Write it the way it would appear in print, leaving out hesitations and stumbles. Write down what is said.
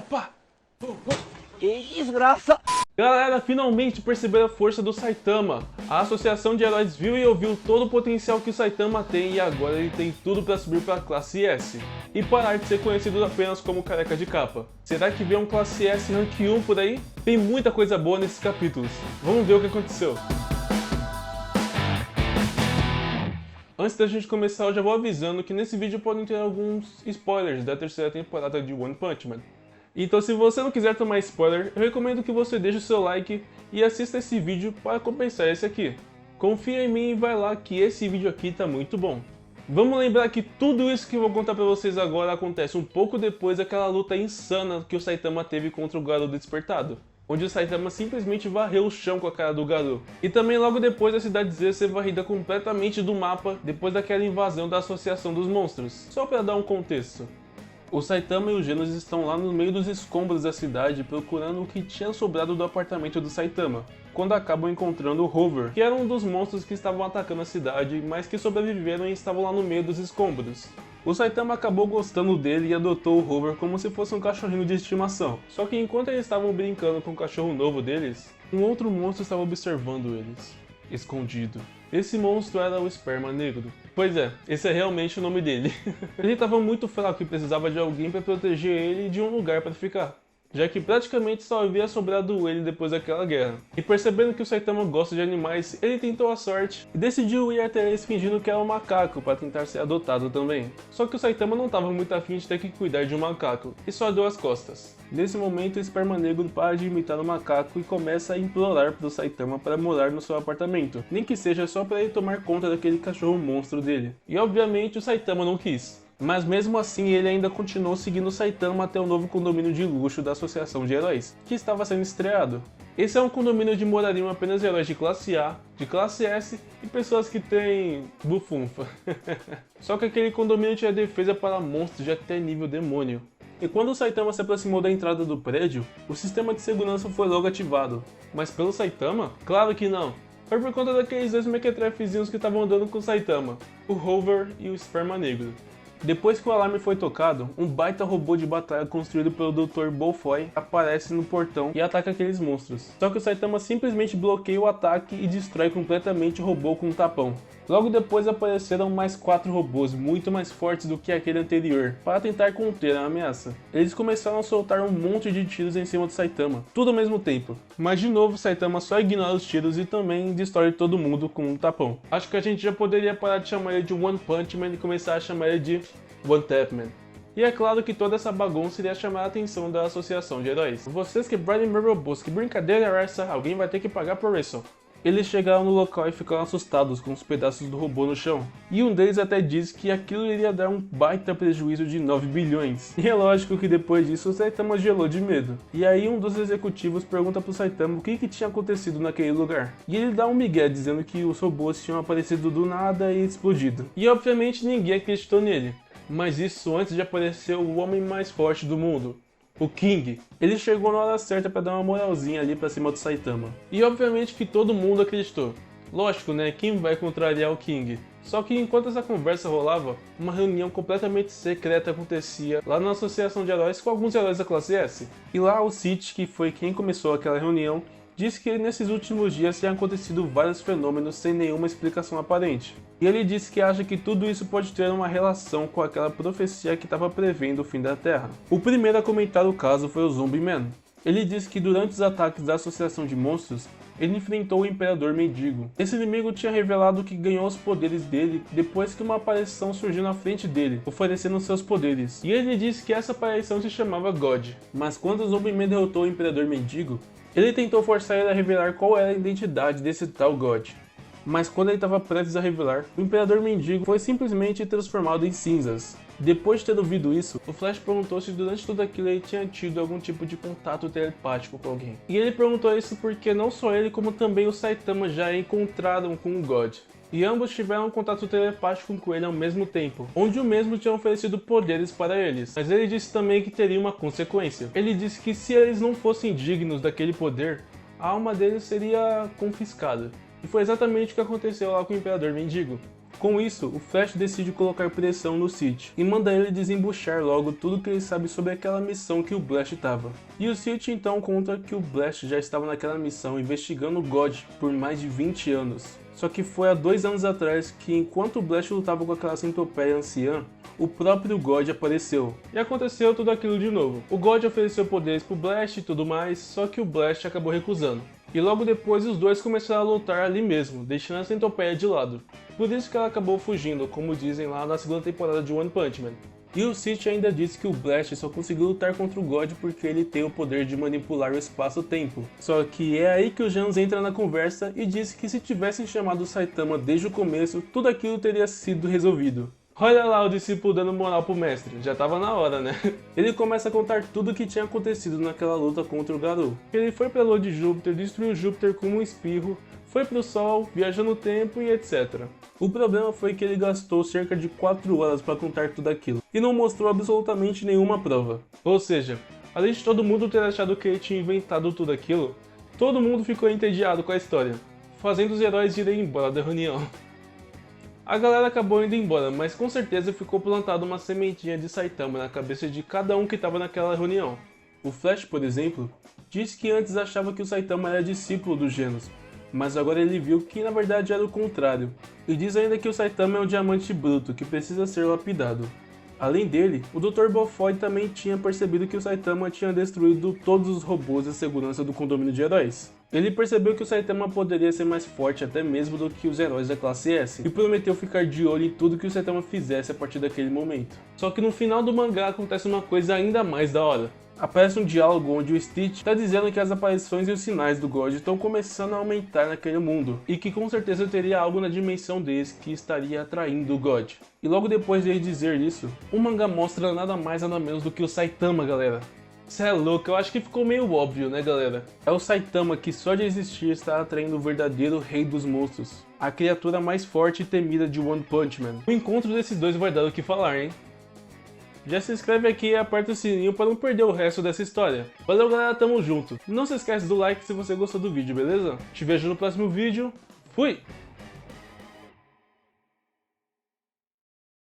Pá. Que desgraça! Galera, finalmente perceberam a força do Saitama. A Associação de Heróis viu e ouviu todo o potencial que o Saitama tem e agora ele tem tudo para subir para a classe S. E parar de ser conhecido apenas como careca de capa. Será que vem um classe S rank 1 por aí? Tem muita coisa boa nesses capítulos. Vamos ver o que aconteceu. Antes da gente começar, eu já vou avisando que nesse vídeo podem ter alguns spoilers da terceira temporada de One Punch Man. Então, se você não quiser tomar spoiler, eu recomendo que você deixe o seu like e assista esse vídeo para compensar esse aqui. Confia em mim e vai lá que esse vídeo aqui tá muito bom. Vamos lembrar que tudo isso que eu vou contar pra vocês agora acontece um pouco depois daquela luta insana que o Saitama teve contra o Garou Despertado, onde o Saitama simplesmente varreu o chão com a cara do Garou. E também logo depois da cidade Z ser varrida completamente do mapa depois daquela invasão da Associação dos Monstros. Só pra dar um contexto. O Saitama e o Genos estão lá no meio dos escombros da cidade procurando o que tinha sobrado do apartamento do Saitama, quando acabam encontrando o Rover, que era um dos monstros que estavam atacando a cidade, mas que sobreviveram e estavam lá no meio dos escombros. O Saitama acabou gostando dele e adotou o Rover como se fosse um cachorrinho de estimação. Só que enquanto eles estavam brincando com o cachorro novo deles, um outro monstro estava observando eles, escondido. Esse monstro era o Esperma Negro. Pois é, esse é realmente o nome dele. Ele estava muito fraco e precisava de alguém para proteger ele e de um lugar para ficar, já que praticamente só havia sobrado ele depois daquela guerra. E percebendo que o Saitama gosta de animais, ele tentou a sorte e decidiu ir até eles fingindo que era um macaco para tentar ser adotado também. Só que o Saitama não estava muito afim de ter que cuidar de um macaco e só deu as costas. Nesse momento, o Esperma Negro para de imitar o macaco e começa a implorar para o Saitama para morar no seu apartamento, nem que seja só para ele tomar conta daquele cachorro monstro dele. E obviamente o Saitama não quis. Mas mesmo assim ele ainda continuou seguindo o Saitama até o novo condomínio de luxo da Associação de Heróis, que estava sendo estreado. Esse é um condomínio onde morariam apenas heróis de classe A, de classe S e pessoas que têm bufunfa. Só que aquele condomínio tinha defesa para monstros de até nível demônio. E quando o Saitama se aproximou da entrada do prédio, o sistema de segurança foi logo ativado. Mas pelo Saitama? Claro que não! Foi por conta daqueles dois mequetrefezinhos que estavam andando com o Saitama, o Rover e o Esperma Negro. Depois que o alarme foi tocado, um baita robô de batalha construído pelo Dr. Bolfoy aparece no portão e ataca aqueles monstros. Só que o Saitama simplesmente bloqueia o ataque e destrói completamente o robô com um tapão. Logo depois apareceram mais 4 robôs muito mais fortes do que aquele anterior, para tentar conter a ameaça. Eles começaram a soltar um monte de tiros em cima do Saitama, tudo ao mesmo tempo. Mas de novo o Saitama só ignora os tiros e também destrói todo mundo com um tapão. Acho que a gente já poderia parar de chamar ele de One Punch Man e começar a chamar ele de One Tap Man. E é claro que toda essa bagunça iria chamar a atenção da Associação de Heróis. Vocês quebrarem meu robô, que brincadeira é essa? Alguém vai ter que pagar por isso. Eles chegaram no local e ficaram assustados com os pedaços do robô no chão. E um deles até disse que aquilo iria dar um baita prejuízo de 9 bilhões. E é lógico que depois disso o Saitama gelou de medo. E aí um dos executivos pergunta pro Saitama o que tinha acontecido naquele lugar. E ele dá um migué dizendo que os robôs tinham aparecido do nada e explodido. E obviamente ninguém acreditou nele. Mas isso antes de aparecer o homem mais forte do mundo, o King. Ele chegou na hora certa pra dar uma moralzinha ali pra cima do Saitama. E obviamente que todo mundo acreditou. Lógico, né? Quem vai contrariar o King? Só que enquanto essa conversa rolava, uma reunião completamente secreta acontecia lá na Associação de Heróis com alguns heróis da classe S. E lá o Cid, que foi quem começou aquela reunião, disse que nesses últimos dias tinham acontecido vários fenômenos sem nenhuma explicação aparente. E ele disse que acha que tudo isso pode ter uma relação com aquela profecia que estava prevendo o fim da Terra. O primeiro a comentar o caso foi o Zombie Man. Ele disse que durante os ataques da Associação de Monstros, ele enfrentou o Imperador Mendigo. Esse inimigo tinha revelado que ganhou os poderes dele depois que uma aparição surgiu na frente dele, oferecendo seus poderes. E ele disse que essa aparição se chamava God. Mas quando o Zombie Man derrotou o Imperador Mendigo, ele tentou forçar ele a revelar qual era a identidade desse tal God. Mas quando ele estava prestes a revelar, o Imperador Mendigo foi simplesmente transformado em cinzas. Depois de ter ouvido isso, o Flash perguntou se durante tudo aquilo ele tinha tido algum tipo de contato telepático com alguém. E ele perguntou isso porque não só ele como também o Saitama já encontraram com o God. E ambos tiveram um contato telepático com ele ao mesmo tempo, onde o mesmo tinha oferecido poderes para eles. Mas ele disse também que teria uma consequência. Ele disse que se eles não fossem dignos daquele poder, a alma deles seria confiscada. E foi exatamente o que aconteceu lá com o Imperador Mendigo. Com isso, o Flash decide colocar pressão no City e manda ele desembuchar logo tudo que ele sabe sobre aquela missão que o Blast estava. E o City então conta que o Blast já estava naquela missão investigando o God por mais de 20 anos. Só que foi há 2 anos atrás que, enquanto o Blast lutava com aquela centopeia anciã, o próprio God apareceu. E aconteceu tudo aquilo de novo. O God ofereceu poderes pro Blast e tudo mais, só que o Blast acabou recusando. E logo depois os dois começaram a lutar ali mesmo, deixando a centopeia de lado. Por isso que ela acabou fugindo, como dizem lá na segunda temporada de One Punch Man. E o City ainda disse que o Blast só conseguiu lutar contra o God porque ele tem o poder de manipular o espaço-tempo. Só que é aí que o Jans entra na conversa e disse que se tivessem chamado o Saitama desde o começo, tudo aquilo teria sido resolvido. Olha lá o discípulo dando moral pro mestre, já tava na hora, né? Ele começa a contar tudo o que tinha acontecido naquela luta contra o Garou. Ele foi pra lua de Júpiter, destruiu Júpiter com um espirro, foi pro Sol, viajou no tempo e etc. O problema foi que ele gastou cerca de 4 horas para contar tudo aquilo, e não mostrou absolutamente nenhuma prova. Ou seja, além de todo mundo ter achado que ele tinha inventado tudo aquilo, todo mundo ficou entediado com a história, fazendo os heróis irem embora da reunião. A galera acabou indo embora, mas com certeza ficou plantada uma sementinha de Saitama na cabeça de cada um que estava naquela reunião. O Flash, por exemplo, disse que antes achava que o Saitama era discípulo do Genos, mas agora ele viu que na verdade era o contrário. E diz ainda que o Saitama é um diamante bruto que precisa ser lapidado. Além dele, o Dr. Bofoy também tinha percebido que o Saitama tinha destruído todos os robôs de segurança do condomínio de heróis. Ele percebeu que o Saitama poderia ser mais forte até mesmo do que os heróis da classe S, e prometeu ficar de olho em tudo que o Saitama fizesse a partir daquele momento. Só que no final do mangá acontece uma coisa ainda mais da hora. Aparece um diálogo onde o Stitch está dizendo que as aparições e os sinais do God estão começando a aumentar naquele mundo, e que com certeza teria algo na dimensão deles que estaria atraindo o God. E logo depois de ele dizer isso, o mangá mostra nada mais nada menos do que o Saitama, galera. Cê é louco, eu acho que ficou meio óbvio, né, galera? É o Saitama que só de existir está atraindo o verdadeiro rei dos monstros, a criatura mais forte e temida de One Punch Man. O encontro desses dois vai dar o que falar, hein? Já se inscreve aqui e aperta o sininho para não perder o resto dessa história. Valeu, galera, tamo junto. Não se esquece do like se você gostou do vídeo, beleza? Te vejo no próximo vídeo. Fui!